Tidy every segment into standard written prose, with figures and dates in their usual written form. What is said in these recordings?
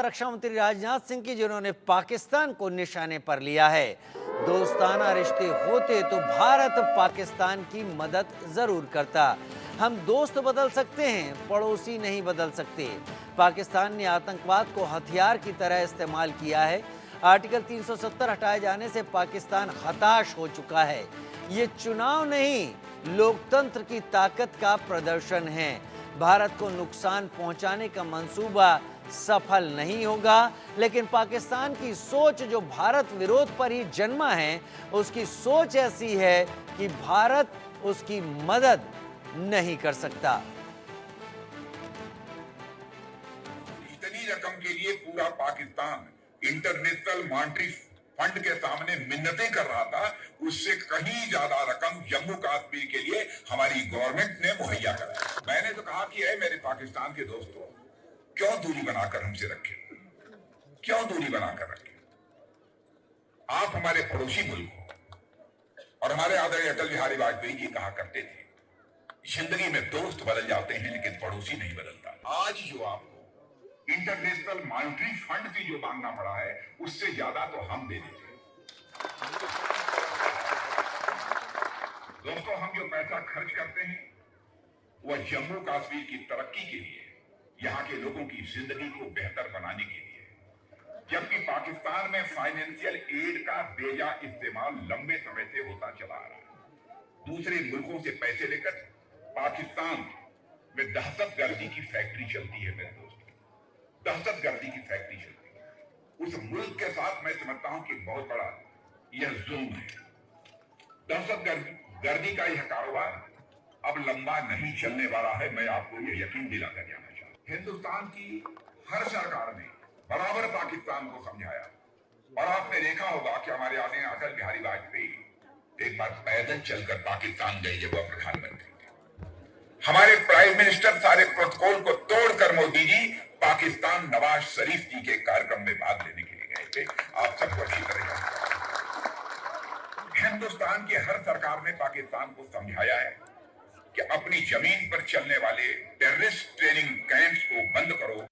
रक्षा मंत्री राजनाथ सिंह की, जिन्होंने पाकिस्तान को निशाने पर लिया है। दोस्ताना रिश्ते होते तो भारत पाकिस्तान की मदद जरूर करता। हम दोस्त बदल सकते हैं, पड़ोसी नहीं बदल सकते। पाकिस्तान ने आतंकवाद को हथियार की तरह इस्तेमाल किया है। आर्टिकल 370 हटाए जाने से पाकिस्तान हताश हो चुका है। ये चुनाव नहीं, लोकतंत्र की ताकत का प्रदर्शन है। भारत को नुकसान पहुंचाने का मंसूबा सफल नहीं होगा, लेकिन पाकिस्तान की सोच, जो भारत विरोध पर ही जन्मा है, उसकी सोच ऐसी है कि भारत उसकी मदद नहीं कर सकता। इतनी रकम के लिए पूरा पाकिस्तान इंटरनेशनल मॉनेटरी फंड के सामने मिन्नतें कर रहा था, उससे कहीं ज्यादा रकम जम्मू कश्मीर के लिए हमारी गवर्नमेंट ने मुहैया कराया। मैंने तो कहा कि मेरे पाकिस्तान के दोस्तों, क्यों दूरी बनाकर हमसे रखे, क्यों दूरी बनाकर रखे। आप हमारे पड़ोसी मुल्क हो। और हमारे आदरणीय अटल बिहारी वाजपेयी जी कहा करते थे, जिंदगी में दोस्त बदल जाते हैं लेकिन पड़ोसी नहीं बदलता। आज जो आपको इंटरनेशनल मॉनेटरी फंड से जो मांगना पड़ा है, उससे ज्यादा तो हम दे देते हैं। दोस्तों, हम जो पैसा खर्च करते हैं वह जम्मू कश्मीर की तरक्की के लिए, यहां के लोगों की जिंदगी को बेहतर बनाने के लिए, जबकि पाकिस्तान में फाइनेंशियल एड का बेजा इस्तेमाल लंबे समय से होता चला आ रहा है। दूसरे मुल्कों से पैसे लेकर पाकिस्तान में दहशतगर्दी की फैक्ट्री चलती है। मेरे दोस्तों, दहशतगर्दी की फैक्ट्री चलती है। उस मुल्क के साथ मैं समझता हूं कि बहुत बड़ा यह जुल्म है। दहशतगर्दी का यह कारोबार अब लंबा नहीं चलने वाला है, मैं आपको यह यकीन दिलाकर जाना चाहता हूं। हिंदुस्तान की हर सरकार ने बराबर पाकिस्तान को समझाया, और आपने देखा होगा कि हमारे आने अटल बिहारी वाजपेयी एक बार पैदल चलकर पाकिस्तान गए जब वह प्रधानमंत्री थे। हमारे प्राइम मिनिस्टर सारे प्रोटोकॉल को तोड़कर मोदी जी पाकिस्तान नवाज शरीफ जी के कार्यक्रम में भाग लेने के लिए गए थे। आप सबको अच्छी तरह जानते हैं। हिंदुस्तान की हर सरकार ने पाकिस्तान को समझाया है कि अपनी जमीन पर चलने वाले टेररिस्ट ट्रेनिंग कैंप्स को बंद करो।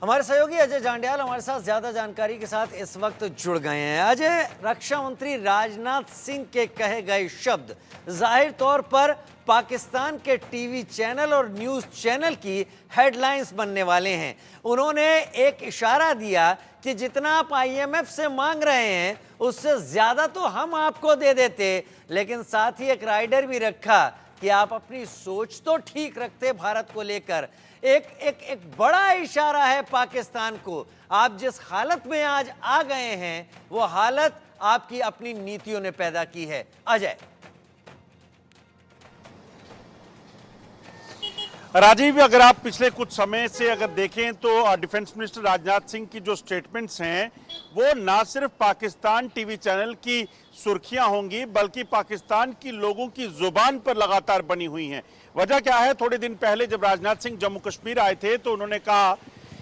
हमारे सहयोगी अजय जांड्याल हमारे साथ ज्यादा जानकारी के साथ इस वक्त जुड़ गए हैं। अजय, रक्षा मंत्री राजनाथ सिंह के कहे गए शब्द जाहिर तौर पर पाकिस्तान के टीवी चैनल और न्यूज़ चैनल की हेडलाइंस बनने वाले हैं। उन्होंने एक इशारा दिया कि जितना आप IMF से मांग रहे हैं उससे ज़्यादा तो हम आपको दे देते, लेकिन साथ ही एक राइडर भी रखा कि आप अपनी सोच तो ठीक रखते भारत को लेकर। एक बड़ा इशारा है पाकिस्तान को। आप जिस हालत में आज आ गए हैं, वो हालत आपकी अपनी नीतियों ने पैदा की है। अजय। राजीव, अगर आप पिछले कुछ समय से अगर देखें तो डिफेंस मिनिस्टर राजनाथ सिंह की जो स्टेटमेंट्स हैं वो ना सिर्फ पाकिस्तान टीवी चैनल की सुर्खियां होंगी, बल्कि पाकिस्तान की लोगों की जुबान पर लगातार बनी हुई हैं। वजह क्या है? थोड़े दिन पहले जब राजनाथ सिंह जम्मू कश्मीर आए थे तो उन्होंने कहा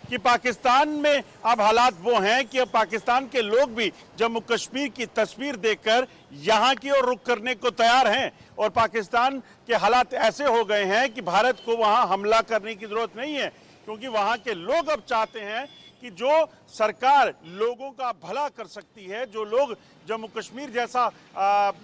कि पाकिस्तान में अब हालात वो हैं कि अब पाकिस्तान के लोग भी जम्मू कश्मीर की तस्वीर देखकर यहाँ की ओर रुख करने को तैयार हैं, और पाकिस्तान के हालात ऐसे हो गए हैं कि भारत को वहाँ हमला करने की जरूरत नहीं है, क्योंकि वहाँ के लोग अब चाहते हैं कि जो सरकार लोगों का भला कर सकती है, जो लोग जम्मू कश्मीर जैसा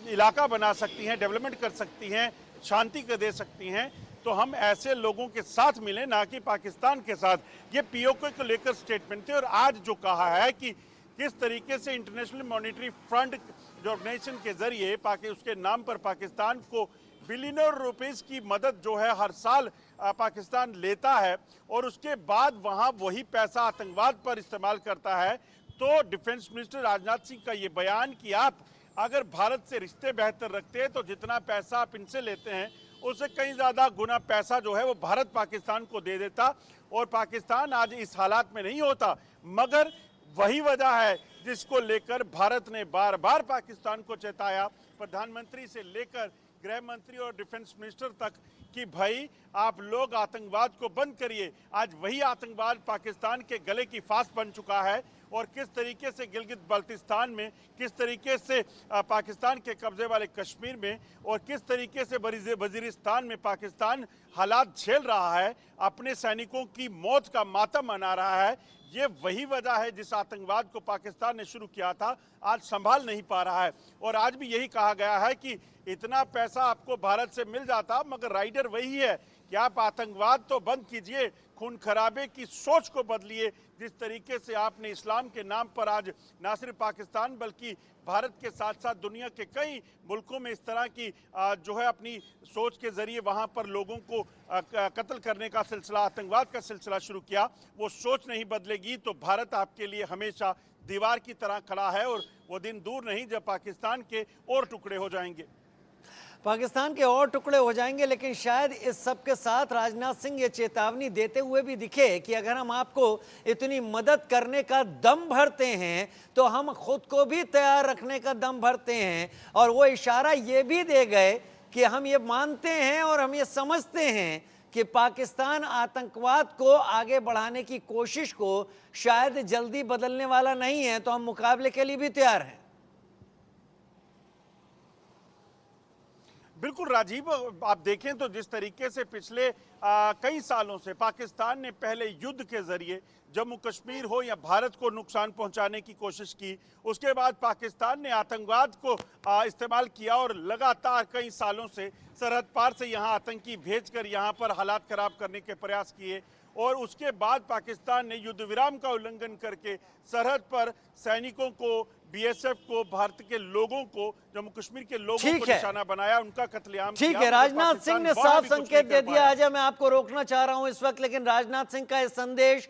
इलाका बना सकती हैं, डेवलपमेंट कर सकती हैं, शांति को दे सकती हैं, तो हम ऐसे लोगों के साथ मिलें, ना कि पाकिस्तान के साथ। ये POK को लेकर स्टेटमेंट थे। और आज जो कहा है कि किस तरीके से इंटरनेशनल मॉनेटरी फंड जो ऑर्गेनाइजेशन के जरिए उसके नाम पर पाकिस्तान को बिलियनर रुपीस की मदद जो है हर साल पाकिस्तान लेता है, और उसके बाद वहाँ वही पैसा आतंकवाद पर इस्तेमाल करता है। तो डिफेंस मिनिस्टर राजनाथ सिंह का ये बयान कि आप अगर भारत से रिश्ते बेहतर रखते हैं तो जितना पैसा आप इनसे लेते हैं उससे कहीं ज़्यादा गुना पैसा जो है वो भारत पाकिस्तान को दे देता, और पाकिस्तान आज इस हालात में नहीं होता। मगर वही वजह है जिसको लेकर भारत ने बार बार पाकिस्तान को चेताया, प्रधानमंत्री से लेकर गृह मंत्री और डिफेंस मिनिस्टर तक, कि भाई आप लोग आतंकवाद को बंद करिए। आज वही आतंकवाद पाकिस्तान के गले की फांस बन चुका है, और किस तरीके से गिलगित बाल्टिस्तान में, किस तरीके से पाकिस्तान के कब्जे वाले कश्मीर में और किस तरीके से वजीरिस्तान में पाकिस्तान हालात झेल रहा है, अपने सैनिकों की मौत का मातम मना रहा है। ये वही वजह है जिस आतंकवाद को पाकिस्तान ने शुरू किया था, आज संभाल नहीं पा रहा है। और आज भी यही कहा गया है कि इतना पैसा आपको भारत से मिल जाता, मगर राइडर वही है कि आप आतंकवाद तो बंद कीजिए, खून खराबे की सोच को बदलिए। जिस तरीके से आपने इस्लाम के नाम पर आज ना सिर्फ पाकिस्तान बल्कि भारत के साथ साथ दुनिया के कई मुल्कों में इस तरह की जो है अपनी सोच के जरिए वहां पर लोगों को कत्ल करने का सिलसिला, आतंकवाद का सिलसिला शुरू किया, वो सोच नहीं बदलेगी तो भारत आपके लिए हमेशा दीवार की तरह खड़ा है और वो दिन दूर नहीं जब पाकिस्तान के और टुकड़े हो जाएंगे। पाकिस्तान के और टुकड़े हो जाएंगे, लेकिन शायद इस सब के साथ राजनाथ सिंह ये चेतावनी देते हुए भी दिखे कि अगर हम आपको इतनी मदद करने का दम भरते हैं तो हम खुद को भी तैयार रखने का दम भरते हैं। और वो इशारा ये भी दे गए कि हम ये मानते हैं और हम ये समझते हैं कि पाकिस्तान आतंकवाद को आगे बढ़ाने की कोशिश को शायद जल्दी बदलने वाला नहीं है, तो हम मुकाबले के लिए भी तैयार हैं। बिल्कुल राजीव, आप देखें तो जिस तरीके से पिछले कई सालों से पाकिस्तान ने पहले युद्ध के जरिए जम्मू कश्मीर हो या भारत को नुकसान पहुंचाने की कोशिश की, उसके बाद पाकिस्तान ने आतंकवाद को इस्तेमाल किया और लगातार कई सालों से सरहद पार से यहां आतंकी भेजकर यहां पर हालात खराब करने के प्रयास किए। और उसके बाद पाकिस्तान ने युद्ध विराम का उल्लंघन करके सरहद पर सैनिकों को, बीएसएफ को, भारत के लोगों को, जम्मू कश्मीर के लोगों को निशाना बनाया, उनका कत्लेआम किया। ठीक है, राजनाथ सिंह ने साफ संकेत दे दिया। अजय, मैं आपको रोकना चाह रहा हूं इस वक्त, लेकिन राजनाथ सिंह का यह संदेश